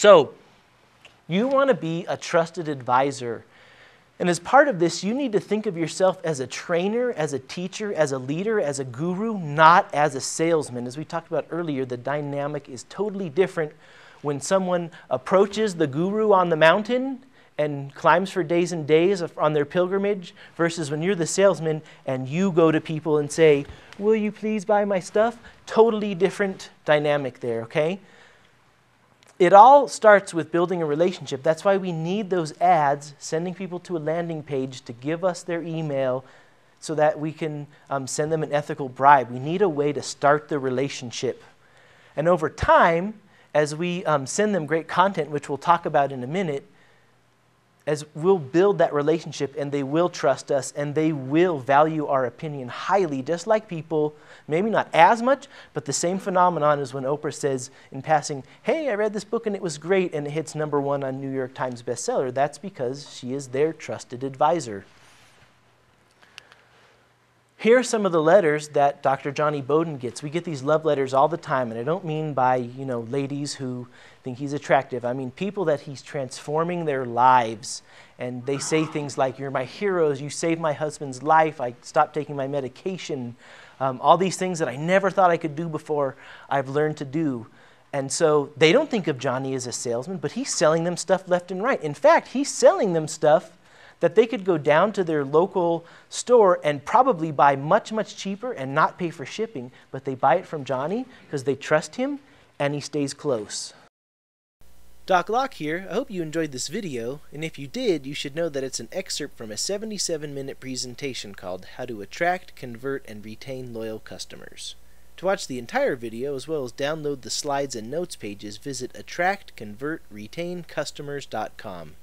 So you want to be a trusted advisor. And as part of this, you need to think of yourself as a trainer, as a teacher, as a leader, as a guru, not as a salesman. As we talked about earlier, the dynamic is totally different when someone approaches the guru on the mountain and climbs for days and days on their pilgrimage versus when you're the salesman and you go to people and say, will you please buy my stuff? Totally different dynamic there, okay? It all starts with building a relationship. That's why we need those ads, sending people to a landing page to give us their email so that we can send them an ethical bribe. We need a way to start the relationship. And over time, as we send them great content, which we'll talk about in a minute, as we'll build that relationship and they will trust us and they will value our opinion highly, just like people, maybe not as much, but the same phenomenon as when Oprah says in passing, hey, I read this book and it was great, and it hits #1 on New York Times bestseller. That's because she is their trusted advisor. Here are some of the letters that Dr. Johnny Bowden gets. We get these love letters all the time, and I don't mean by, ladies who think he's attractive. I mean people that he's transforming their lives, and they say things like, you're my heroes, you saved my husband's life, I stopped taking my medication, all these things that I never thought I could do before, I've learned to do. And so they don't think of Johnny as a salesman, but he's selling them stuff left and right. In fact, he's selling them stuff that they could go down to their local store and probably buy much, much cheaper and not pay for shipping, but they buy it from Johnny because they trust him and he stays close. Doc Locke here. I hope you enjoyed this video, and if you did, you should know that it's an excerpt from a 77-minute presentation called How to Attract, Convert, and Retain Loyal Customers. To watch the entire video, as well as download the slides and notes pages, visit attractconvertretainCustomers.com.